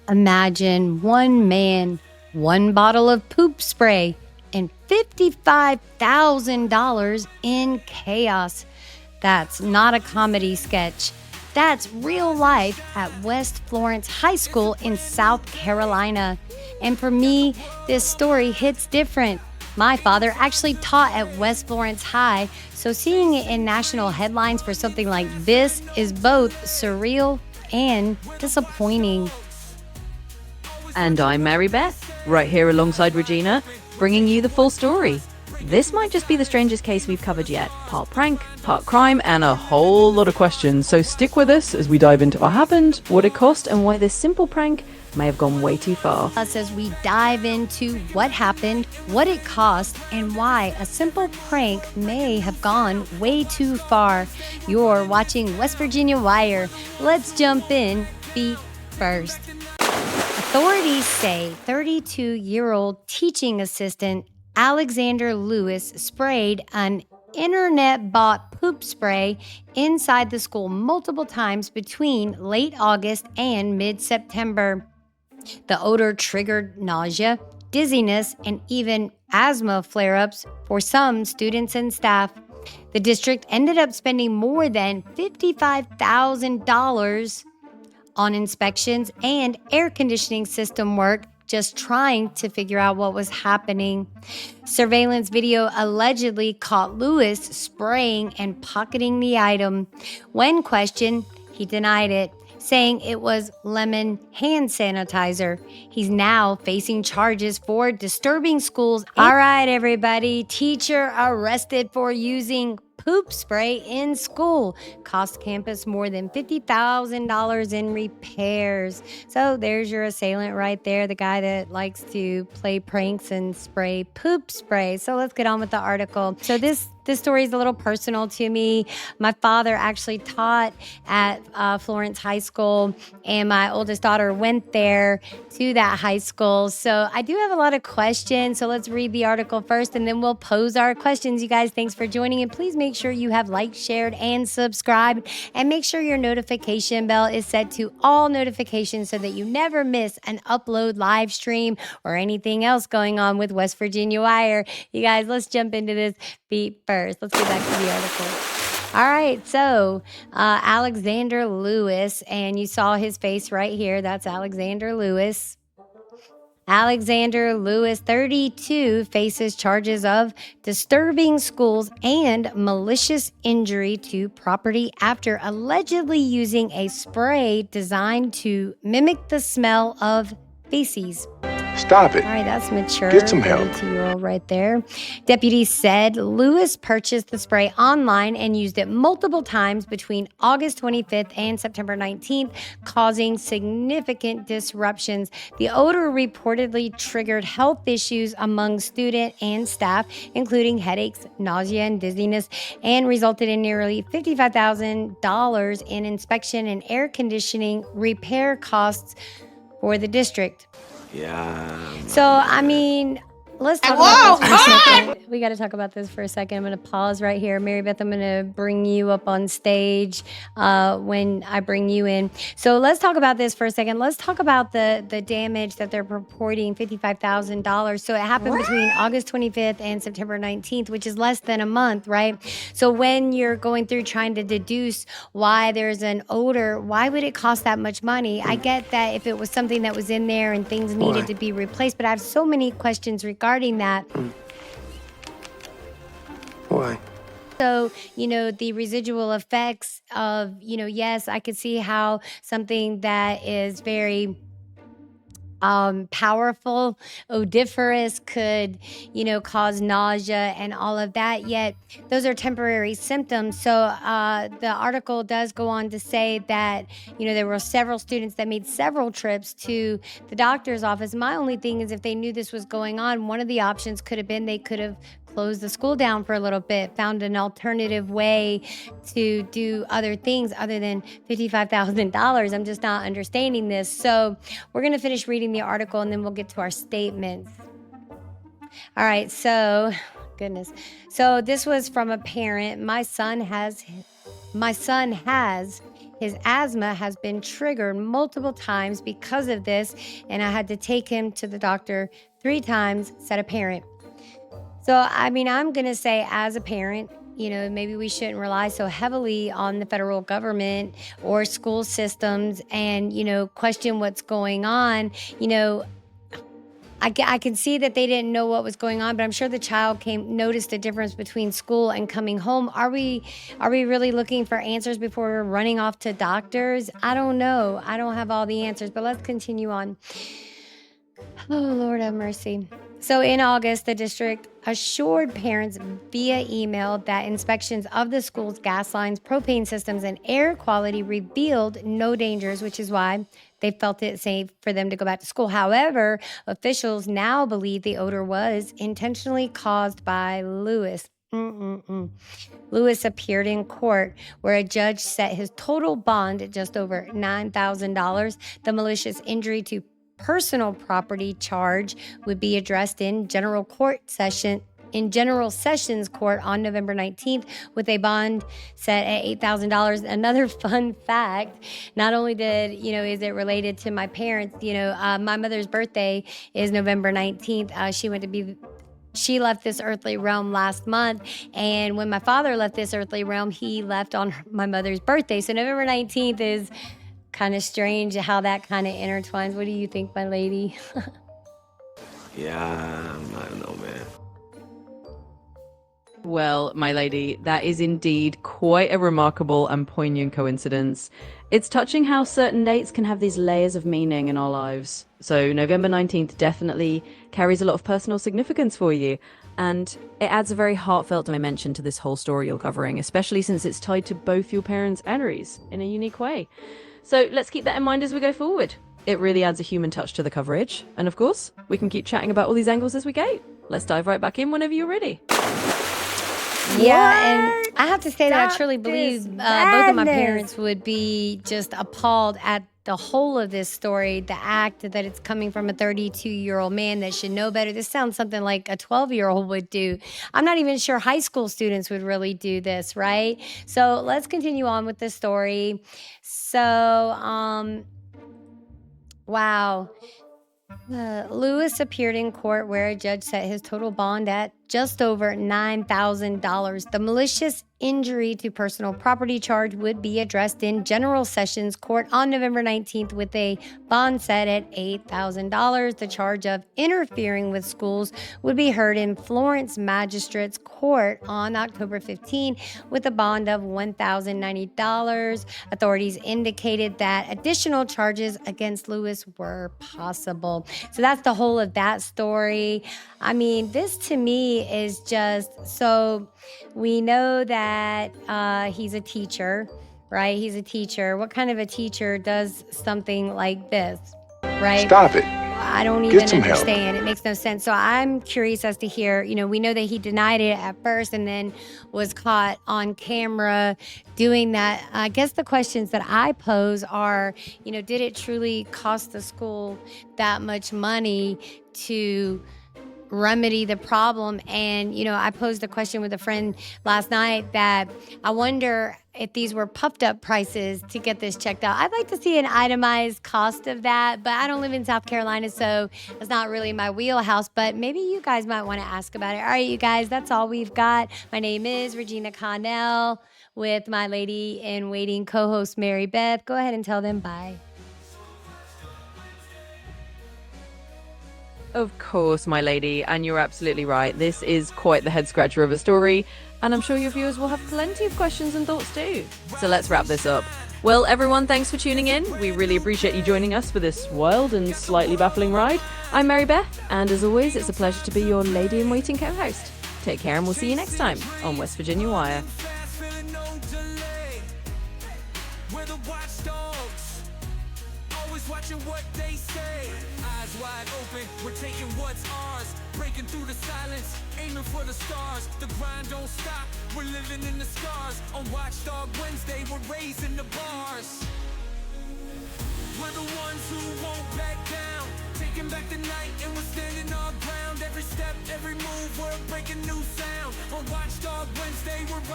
Imagine one man, one bottle of poop spray, and $55,000 in chaos. That's not a comedy sketch. That's real life at West Florence High School in South Carolina. And for me, this story hits different. My father actually taught at West Florence High, so seeing it in national headlines for something like this is both surreal and disappointing. And I'm Mary Beth, right here alongside Regina, bringing you the full story. This might just be the strangest case we've covered yet. Part prank, part crime, and a whole lot of questions. So stick with us as we dive into what happened, what it cost, and why this simple prank may have gone way too far. As we dive into what happened, what it cost, and why a simple prank may have gone way too far. You're watching West Virginia Wire. Let's jump in feet first. Authorities say 32-year-old teaching assistant Alexander Lewis sprayed an internet-bought poop spray inside the school multiple times between late August and mid-September. The odor triggered nausea, dizziness, and even asthma flare-ups for some students and staff. The district ended up spending more than $55,000 on inspections and air conditioning system work, just trying to figure out what was happening. Surveillance video allegedly caught Lewis spraying and pocketing the item. When questioned, he denied it, saying it was lemon hand sanitizer. He's now facing charges for disturbing schools. All right, everybody. Teacher arrested for using poop spray in school. Cost campus more than $50,000 in repairs. So there's your assailant right there, the guy that likes to play pranks and spray poop spray. So let's get on with the article. So this story is a little personal to me. My father actually taught at Florence High School, and my oldest daughter went there to that high school. So I do have a lot of questions. So let's read the article first, and then we'll pose our questions. You guys, thanks for joining, and please make sure you have liked, shared, and subscribed, and make sure your notification bell is set to all notifications so that you never miss an upload, live stream, or anything else going on with West Virginia Wire. You guys, let's jump into this feet first. Let's get back to the article. All right, so Alexander Lewis, and you saw his face right here. That's Alexander Lewis. Alexander Lewis, 32, faces charges of disturbing schools and malicious injury to property after allegedly using a spray designed to mimic the smell of feces. Stop it. All right, that's mature. Get some help. 32-year-old right there. Deputies said Lewis purchased the spray online and used it multiple times between August 25th and September 19th, causing significant disruptions. The odor reportedly triggered health issues among student and staff, including headaches, nausea, and dizziness, and resulted in nearly $55,000 in inspection and air conditioning repair costs for the district. Yeah. So, I mean, let's talk about this for a second. We got to talk about this for a second. I'm going to pause right here. Mary Beth, I'm going to bring you up on stage when I bring you in. So let's talk about this for a second. Let's talk about the damage that they're reporting, $55,000. So it happened between August 25th and September 19th, which is less than a month, right? So when you're going through trying to deduce why there's an odor, why would it cost that much money? I get that if it was something that was in there and things needed to be replaced, but I have so many questions regarding that. Why? So, the residual effects of, yes, I could see how something that is very powerful, odoriferous could, cause nausea and all of that. Yet those are temporary symptoms. So the article does go on to say that, there were several students that made several trips to the doctor's office. My only thing is if they knew this was going on, one of the options could have been they could have closed the school down for a little bit, found an alternative way to do other things other than $55,000. I'm just not understanding this. So we're going to finish reading the article and then we'll get to our statements. All right. So, goodness. So this was from a parent. My son has His asthma has been triggered multiple times because of this, and I had to take him to the doctor 3 times, said a parent. So, I mean, I'm going to say, as a parent, maybe we shouldn't rely so heavily on the federal government or school systems and, question what's going on. I can see that they didn't know what was going on, but I'm sure the child noticed the difference between school and coming home. Are we really looking for answers before we're running off to doctors? I don't know. I don't have all the answers, but let's continue on. Oh, Lord have mercy. So in August, the district assured parents via email that inspections of the school's gas lines, propane systems, and air quality revealed no dangers, which is why they felt it safe for them to go back to school. However, officials now believe the odor was intentionally caused by Lewis. Lewis appeared in court where a judge set his total bond at just over $9,000. The malicious injury to personal property charge would be addressed in General Sessions Court on November 19th with a bond set at $8,000. Another fun fact, not only is it related to my parents, my mother's birthday is November 19th. She left this earthly realm last month, and when my father left this earthly realm, he left on my mother's birthday. So November 19th is kind of strange how that kind of intertwines. What do you think, my lady? Yeah, I don't know, man. Well, my lady, that is indeed quite a remarkable and poignant coincidence. It's touching how certain dates can have these layers of meaning in our lives. So November 19th definitely carries a lot of personal significance for you. And it adds a very heartfelt dimension to this whole story you're covering, especially since it's tied to both your parents' arteries in a unique way. So let's keep that in mind as we go forward. It really adds a human touch to the coverage. And of course, we can keep chatting about all these angles as we go. Let's dive right back in whenever you're ready. Yeah, and I have to say that I truly believe both of my parents would be just appalled at the whole of this story, the act that it's coming from a 32-year-old man that should know better. This sounds something like a 12-year-old would do. I'm not even sure high school students would really do this, right? So let's continue on with the story. So, wow. Lewis appeared in court where a judge set his total bond at just over $9,000. The malicious injury to personal property charge would be addressed in General Sessions Court on November 19th with a bond set at $8,000. The charge of interfering with schools would be heard in Florence Magistrates Court on October 15 with a bond of $1,090. Authorities indicated that additional charges against Lewis were possible. So that's the whole of that story. I mean, this to me is just so we know that he's a teacher, right? He's a teacher. What kind of a teacher does something like this, right? Stop it. I don't even understand. It makes no sense. So I'm curious as to hear, we know that he denied it at first and then was caught on camera doing that. I guess the questions that I pose are, did it truly cost the school that much money to remedy the problem? And, I posed a question with a friend last night that I wonder if these were puffed up prices to get this checked out. I'd like to see an itemized cost of that, but I don't live in South Carolina, so it's not really my wheelhouse, but maybe you guys might want to ask about it. All right, you guys, that's all we've got. My name is Regina Connell with my lady in waiting co-host Mary Beth. Go ahead and tell them bye. Of course, my lady, and you're absolutely right. This is quite the head scratcher of a story, and I'm sure your viewers will have plenty of questions and thoughts too. So let's wrap this up. Well, everyone, thanks for tuning in. We really appreciate you joining us for this wild and slightly baffling ride. I'm Mary Beth, and as always, it's a pleasure to be your lady-in-waiting co-host. Take care, and we'll see you next time on West Virginia Wire. Watching what they say, eyes wide open, we're taking what's ours, breaking through the silence, aiming for the stars, the grind don't stop, we're living in the scars, on Watchdog Wednesday, we're raising the bars, we're the ones who won't back down, taking back the night and we're standing our ground, every step, every move, we're breaking new sound, on Watchdog Wednesday, we're running.